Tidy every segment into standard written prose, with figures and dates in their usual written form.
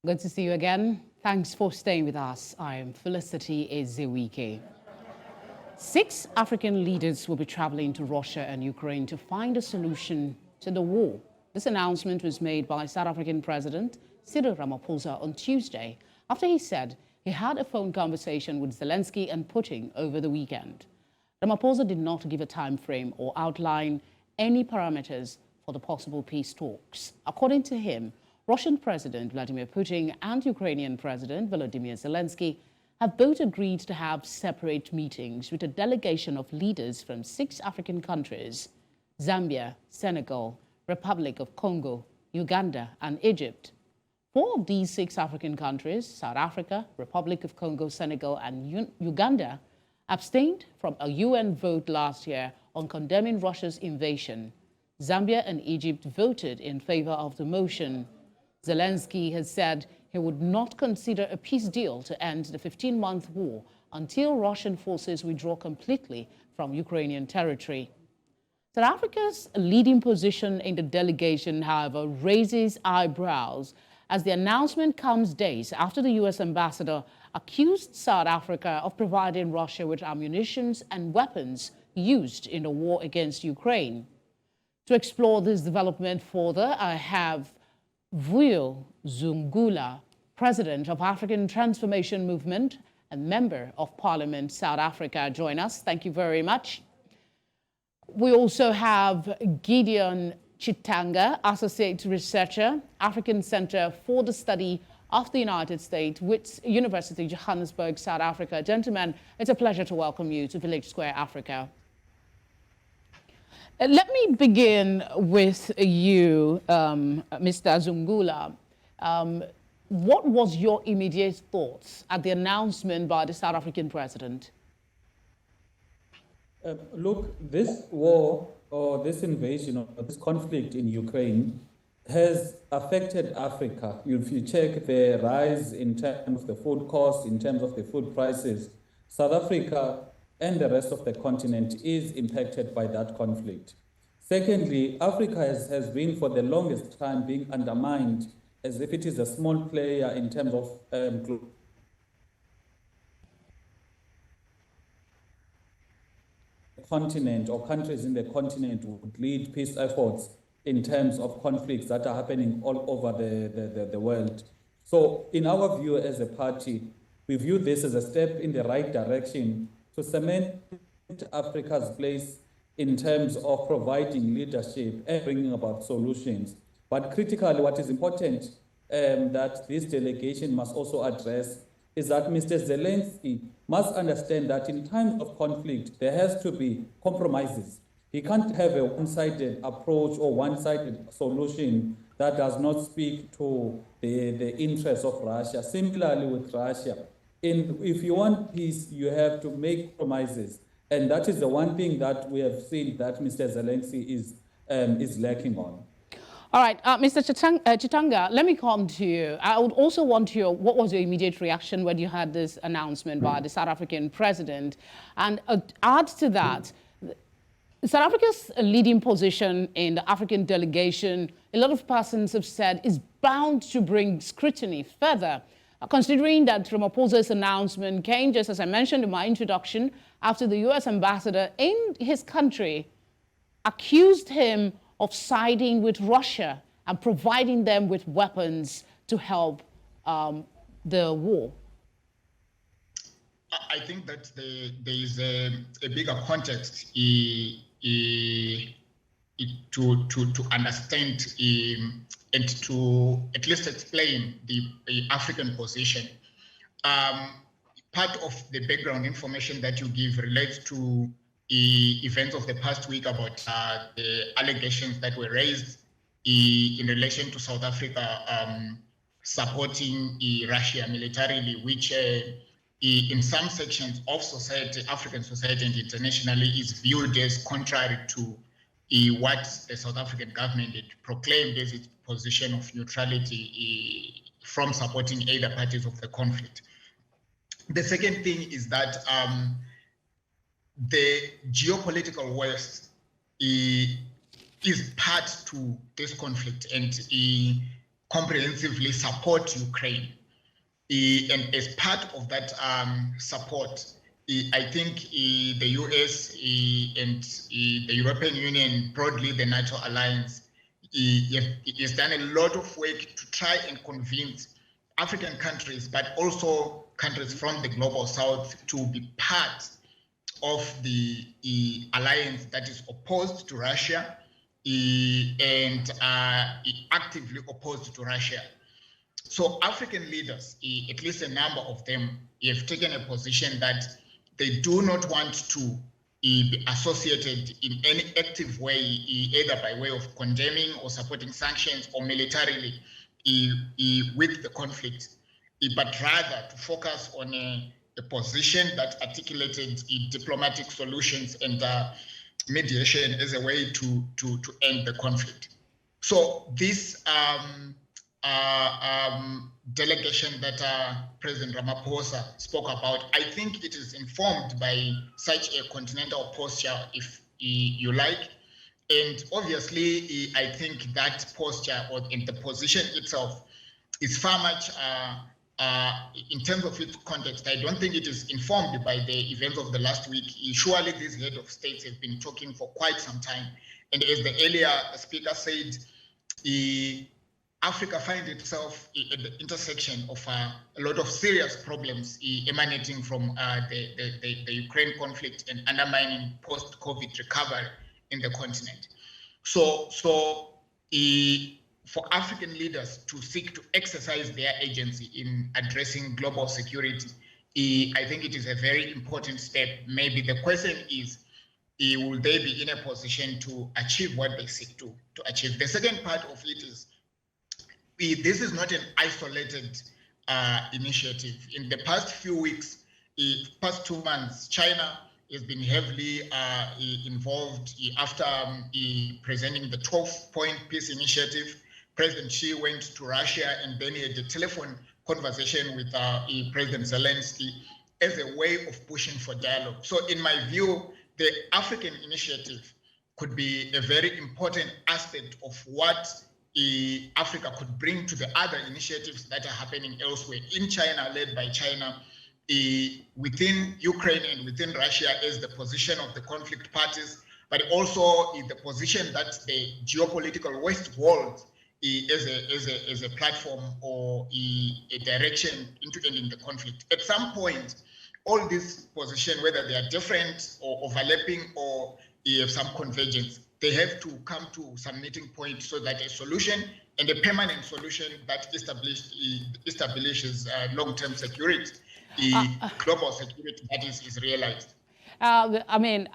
Good to see you again. Thanks for staying with us. I am Felicity Eziwike. 6 African leaders will be traveling to Russia and Ukraine to find a solution to the war. This announcement was made by South African President Cyril Ramaphosa on Tuesday after he said he had a phone conversation with Zelenskyy and Putin over the weekend. Ramaphosa did not give a time frame or outline any parameters for the possible peace talks. According to him, Russian President Vladimir Putin and Ukrainian President Volodymyr Zelenskyy have both agreed to have separate meetings with a delegation of leaders from 6 African countries: Zambia, Senegal, Republic of Congo, Uganda, and Egypt. 4 of these 6 African countries, South Africa, Republic of Congo, Senegal, and Uganda, abstained from a UN vote last year on condemning Russia's invasion. Zambia and Egypt voted in favor of the motion. Zelenskyy has said he would not consider a peace deal to end the 15-month war until Russian forces withdraw completely from Ukrainian territory. South Africa's leading position in the delegation, however, raises eyebrows as the announcement comes days after the U.S. ambassador accused South Africa of providing Russia with ammunition and weapons used in the war against Ukraine. To explore this development further, I have Vuyo Zungula, President of African Transformation Movement and Member of Parliament, South Africa, join us. Thank you very much. We also have Gideon Chitanga, Associate Researcher, African Center for the Study of the United States, with University of Johannesburg, South Africa. Gentlemen, it's a pleasure to welcome you to Village Square Africa. Let me begin with you, Mr. Zungula. What was your immediate thoughts at the announcement by the South African president? Look, this war or this invasion or this conflict in Ukraine has affected Africa. If you check the rise in terms of the food costs, in terms of the food prices, South Africa and the rest of the continent is impacted by that conflict. Secondly, Africa has been for the longest time being undermined as if it is a small player in terms of continent or countries in the continent would lead peace efforts in terms of conflicts that are happening all over the world. So in our view as a party, we view this as a step in the right direction to cement Africa's place in terms of providing leadership and bringing about solutions. But critically, what is important that this delegation must also address is that Mr. Zelenskyy must understand that in times of conflict, there has to be compromises. He can't have a one-sided approach or one-sided solution that does not speak to the interests of Russia. Similarly with Russia, if you want peace, you have to make compromises. And that is the one thing that we have seen that Mr. Zelenskyy is lacking on. All right, Mr. Chitanga, let me come to you. I would also want to hear what was your immediate reaction when you had this announcement by the South African president? And add to that, South Africa's leading position in the African delegation, a lot of persons have said, is bound to bring scrutiny further, considering that Ramaphosa's announcement came, just as I mentioned in my introduction, after the U.S. ambassador in his country accused him of siding with Russia and providing them with weapons to help the war. I think that there is a bigger context to understand and to at least explain the African position. Part of the background information that you give relates to events of the past week about the allegations that were raised in relation to South Africa supporting Russia militarily, which in some sections of society, African society and internationally, is viewed as contrary to what the South African government had proclaimed as its position of neutrality from supporting either parties of the conflict. The second thing is that the geopolitical West is part to this conflict and comprehensively support Ukraine. And as part of that support, I think the US and the European Union, broadly the NATO alliance, has done a lot of work to try and convince African countries, but also countries from the global south, to be part of the alliance that is opposed to Russia and actively opposed to Russia. So African leaders, at least a number of them, have taken a position that they do not want to be associated in any active way, either by way of condemning or supporting sanctions or militarily with the conflict, but rather to focus on a position that articulated diplomatic solutions and mediation as a way to end the conflict. So this delegation that President Ramaphosa spoke about, I think it is informed by such a continental posture, if you like. And obviously, I think that posture in the position itself is far much, in terms of its context, I don't think it is informed by the events of the last week. Surely these head of states have been talking for quite some time. And as the earlier speaker said, Africa finds itself at the intersection of a lot of serious problems emanating from the Ukraine conflict and undermining post-COVID recovery in the continent. So for African leaders to seek to exercise their agency in addressing global security, I think it is a very important step. Maybe the question is, will they be in a position to achieve what they seek to achieve? The second part of it is, this is not an isolated initiative. In the past few weeks, past 2 months, China has been heavily involved after presenting the 12-point peace initiative. President Xi went to Russia and then he had a telephone conversation with President Zelenskyy as a way of pushing for dialogue. So in my view, the African initiative could be a very important aspect of what Africa could bring to the other initiatives that are happening elsewhere in China, led by China, within Ukraine and within Russia as the position of the conflict parties, but also in the position that the geopolitical West holds as a platform or a direction into ending the conflict. At some point, all these positions, whether they are different or overlapping or have some convergence, they have to come to some meeting point so that a solution and a permanent solution that establishes long-term security, global security, that is realized. I mean,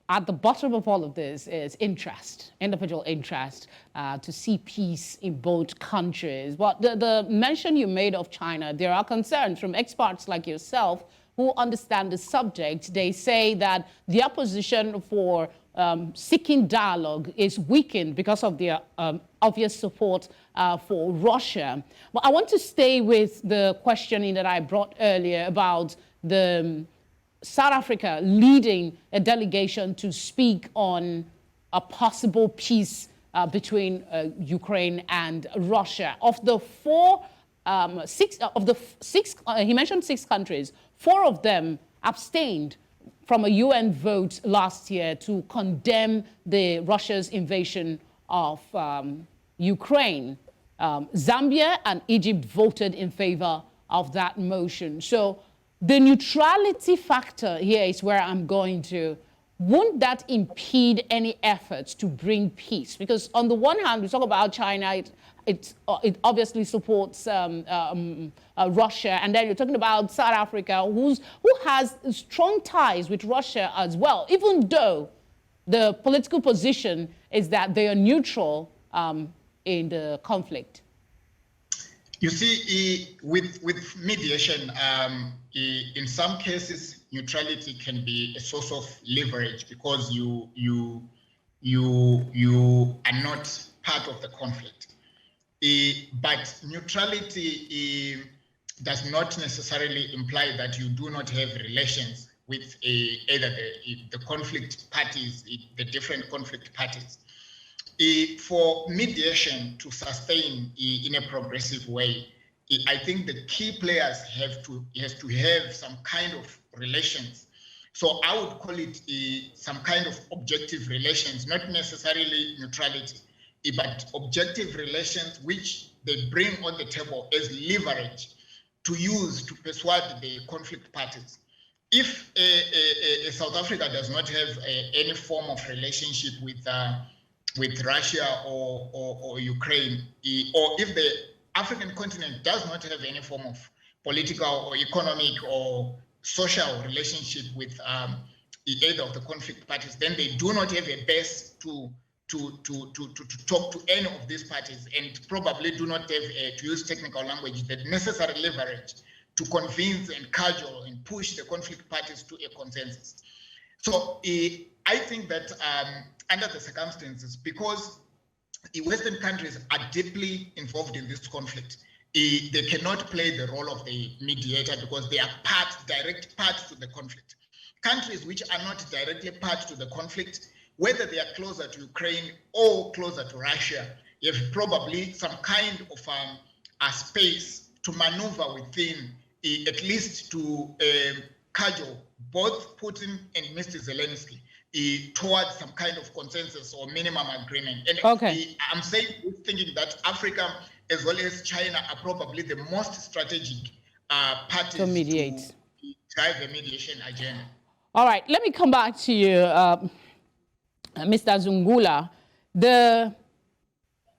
at the bottom of all of this is interest, individual interest, to see peace in both countries. But the mention you made of China, there are concerns from experts like yourself who understand the subject. They say that the opposition for seeking dialogue is weakened because of their obvious support for Russia. But I want to stay with the questioning that I brought earlier about the South Africa leading a delegation to speak on a possible peace between Ukraine and Russia. Of the six, he mentioned 6 countries, 4 of them abstained from a UN vote last year to condemn Russia's invasion of Ukraine. Zambia and Egypt voted in favor of that motion. So the neutrality factor here is where I'm going to. Won't that impede any efforts to bring peace? Because on the one hand, we talk about China, it obviously supports Russia, and then you're talking about South Africa, who has strong ties with Russia as well, even though the political position is that they are neutral in the conflict. You see, with mediation, in some cases, neutrality can be a source of leverage because you are not part of the conflict. But neutrality does not necessarily imply that you do not have relations with either the conflict parties, the different conflict parties. For mediation to sustain in a progressive way, I think the key players has to have some kind of relations. So I would call it some kind of objective relations, not necessarily neutrality, but objective relations which they bring on the table as leverage to use to persuade the conflict parties. If South Africa does not have any form of relationship with Russia or Ukraine, or if the African continent does not have any form of political or economic or social relationship with either of the conflict parties, then they do not have a base to talk to any of these parties, and probably do not have, to use technical language, the necessary leverage to convince and cajole and push the conflict parties to a consensus. So I think that under the circumstances, because the Western countries are deeply involved in this conflict, they cannot play the role of the mediator because they are direct parts to the conflict. Countries which are not directly parts to the conflict, whether they are closer to Ukraine or closer to Russia, have probably some kind of a space to maneuver within, at least to cajole both Putin and Mr. Zelensky towards some kind of consensus or minimum agreement. And okay. I'm thinking that Africa as well as China are probably the most strategic parties to mediate, to drive the mediation agenda. All right, let me come back to you, Mr. Zungula. The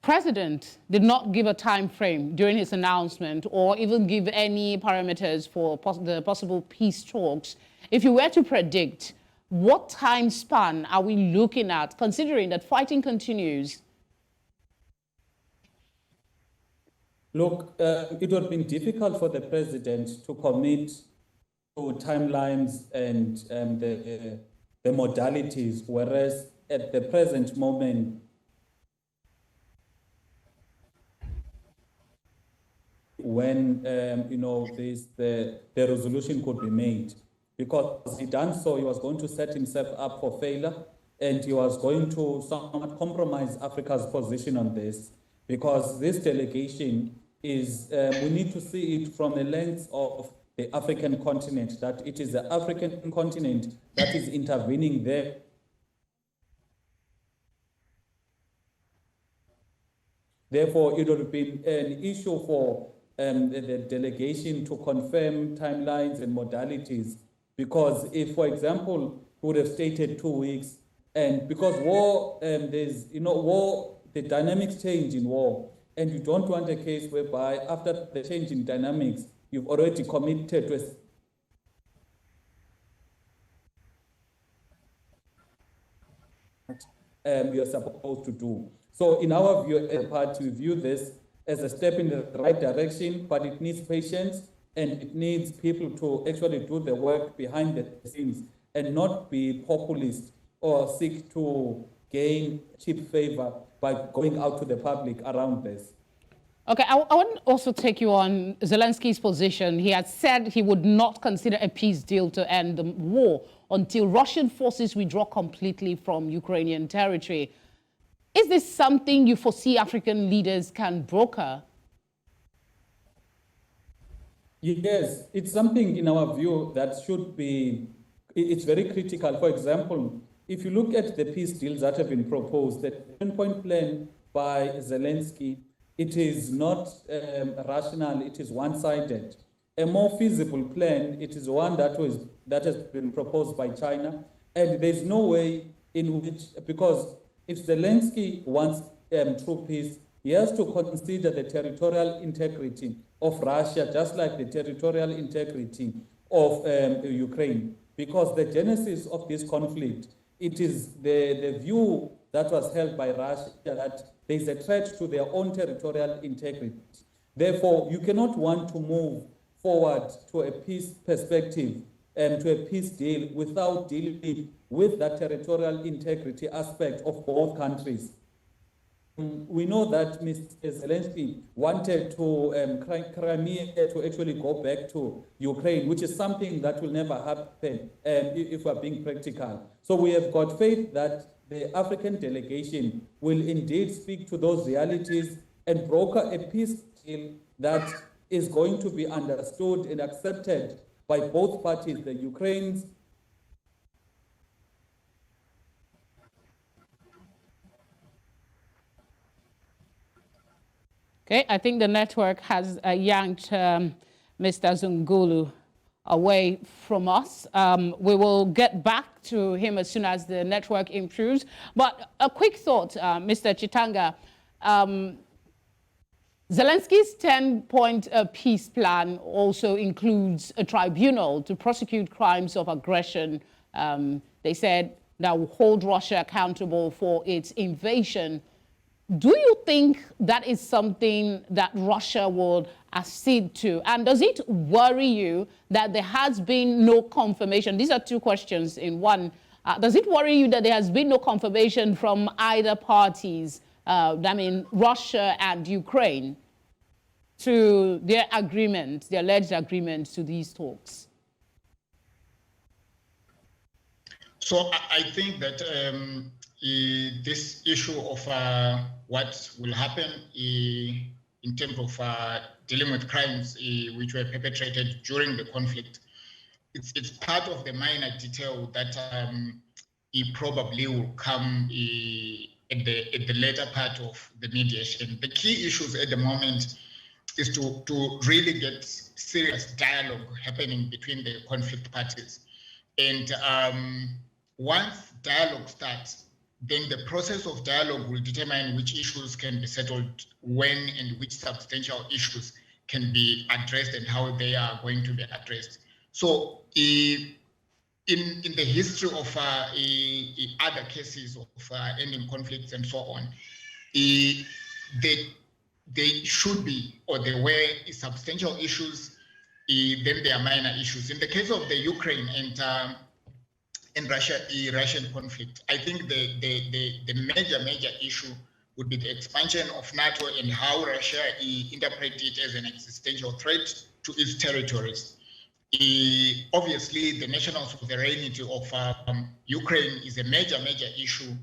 president did not give a time frame during his announcement or even give any parameters for the possible peace talks. If you were to predict, what time span are we looking at, considering that fighting continues? Look, it would have been difficult for the president to commit to timelines and the modalities, whereas at the present moment, when the resolution could be made, because he done so, he was going to set himself up for failure, and he was going to somewhat compromise Africa's position on this, because this delegation is, we need to see it from the lens of the African continent, that it is the African continent that is intervening there. Therefore, it would have been an issue for the delegation to confirm timelines and modalities, because if, for example, we would have stated 2 weeks, and because war, there's, war, the dynamics change in war, and you don't want a case whereby after the change in dynamics, you've already committed to you're supposed to do. So in our view, as a party, we view this as a step in the right direction, but it needs patience, and it needs people to actually do the work behind the scenes and not be populist or seek to gain cheap favor by going out to the public around this. Okay, I want to also take you on Zelensky's position. He had said he would not consider a peace deal to end the war until Russian forces withdraw completely from Ukrainian territory. Is this something you foresee African leaders can broker? Yes, it's something in our view that should be, it's very critical. For example, if you look at the peace deals that have been proposed, the 10-point plan by Zelensky, it is not rational, it is one-sided. A more feasible plan, it is one that has been proposed by China, and there's no way in which, because if Zelensky wants true peace, he has to consider the territorial integrity of Russia, just like the territorial integrity of Ukraine. Because the genesis of this conflict, it is the view that was held by Russia that there is a threat to their own territorial integrity. Therefore, you cannot want to move forward to a peace perspective and to a peace deal without dealing with that territorial integrity aspect of both countries. we know that Mr. Zelenskyy wanted to Crimea to actually go back to Ukraine, which is something that will never happen if we're being practical. So we have got faith that the African delegation will indeed speak to those realities and broker a peace deal that is going to be understood and accepted by both parties, the Ukrainians. Okay, I think the network has yanked Mr. Zungulu away from us. We will get back to him as soon as the network improves. But a quick thought, Mr. Chitanga. Zelensky's 10-point peace plan also includes a tribunal to prosecute crimes of aggression. They said that will hold Russia accountable for its invasion. Do you think that is something that Russia will accede to? And does it worry you that there has been no confirmation? These are two questions in one. Does it worry you that there has been no confirmation from either parties, I mean Russia and Ukraine, to their agreement, their alleged agreement to these talks? So I think that this issue of what will happen in terms of dealing with crimes which were perpetrated during the conflict, it's part of the minor detail that it probably will come at the later part of the mediation. The key issues at the moment is to really get serious dialogue happening between the conflict parties. And once dialogue starts, then the process of dialogue will determine which issues can be settled when and which substantial issues can be addressed and how they are going to be addressed. So in the history of other cases of ending conflicts and so on, they should be, or there were substantial issues, then there are minor issues. In the case of the Ukraine and Russian conflict, I think the major issue would be the expansion of NATO and how Russia interprets it as an existential threat to its territories. Obviously, the national sovereignty of Ukraine is a major issue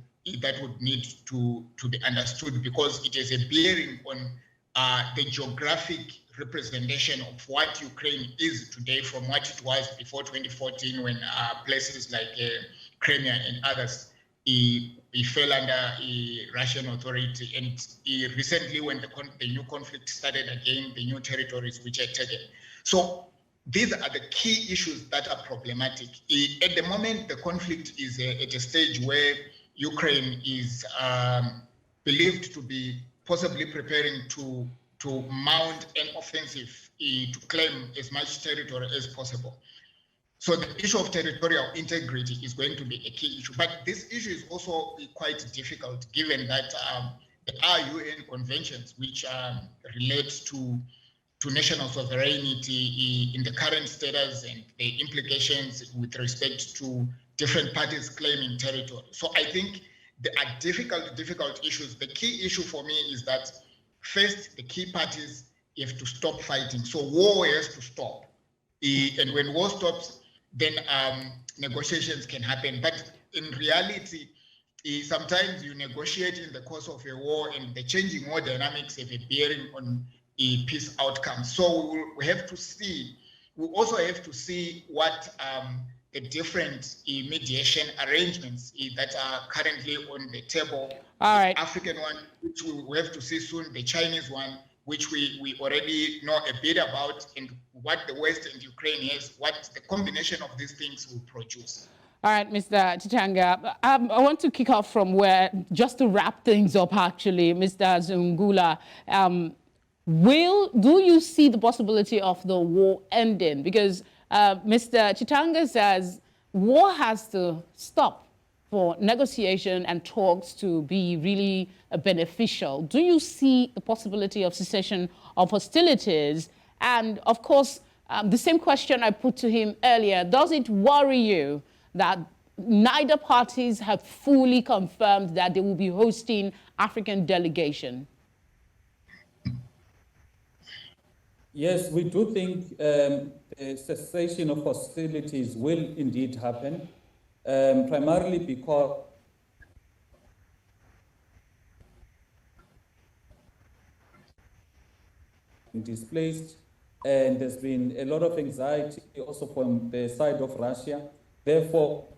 that would need to be understood, because it is a bearing on the geographic representation of what Ukraine is today from what it was before 2014, when places like Crimea and others fell under Russian authority, and recently when the new conflict started again, the new territories which are taken. So these are the key issues that are problematic. At the moment, the conflict is at a stage where Ukraine is believed to be possibly preparing to mount an offensive to claim as much territory as possible. So the issue of territorial integrity is going to be a key issue. But this issue is also quite difficult, given that there are UN conventions which relate to national sovereignty in the current status and the implications with respect to different parties claiming territory. So I think there are difficult issues. The key issue for me is that first, the key parties have to stop fighting. So war has to stop. And when war stops, then negotiations can happen. But in reality, sometimes you negotiate in the course of a war, and the changing war dynamics have a bearing on peace outcomes. So we have to see, we also have to see what the different mediation arrangements that are currently on the table. All right. The African one, which we have to see soon, the Chinese one, which we already know a bit about, and what the West and Ukraine has, what the combination of these things will produce. All right, Mr. Chitanga, I want to kick off from where, just to wrap things up, actually, Mr. Zungula, do you see the possibility of the war ending? Because Mr. Chitanga says war has to stop for negotiation and talks to be really beneficial. Do you see the possibility of cessation of hostilities? And of course, the same question I put to him earlier, does it worry you that neither parties have fully confirmed that they will be hosting African delegation. Yes, we do think the cessation of hostilities will indeed happen, primarily because displaced, and there's been a lot of anxiety also from the side of Russia. Therefore,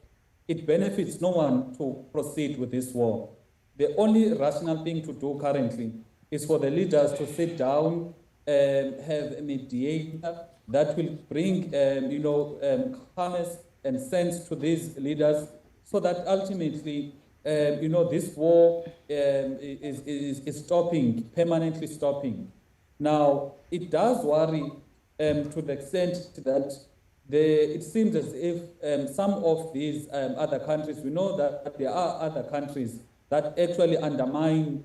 it benefits no one to proceed with this war. The only rational thing to do currently is for the leaders to sit down and have a mediator that will bring, calmness and sense to these leaders, so that ultimately, this war is stopping, permanently stopping. Now, it does worry to the extent that it seems as if some of these other countries, we know that there are other countries that actually undermine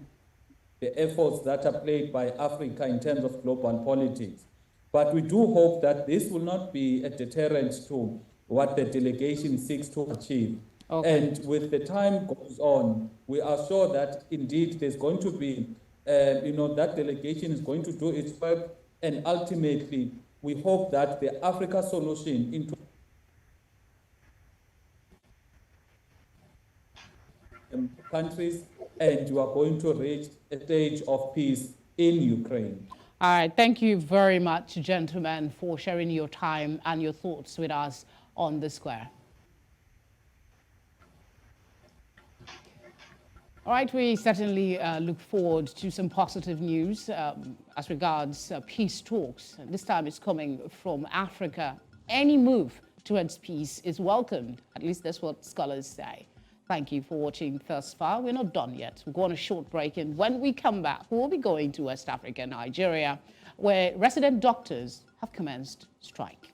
the efforts that are played by Africa in terms of global politics. But we do hope that this will not be a deterrent to what the delegation seeks to achieve. Okay. And with the time goes on, we are sure that indeed there's going to be, that delegation is going to do its work, and ultimately we hope that the Africa solution into countries, and you are going to reach a stage of peace in Ukraine. All right, thank you very much, gentlemen, for sharing your time and your thoughts with us on the square. All right, we certainly look forward to some positive news as regards peace talks. This time it's coming from Africa. Any move towards peace is welcomed. At least that's what scholars say. Thank you for watching thus far. We're not done yet. We'll go on a short break, and when we come back, we'll be going to West Africa, Nigeria, where resident doctors have commenced strike.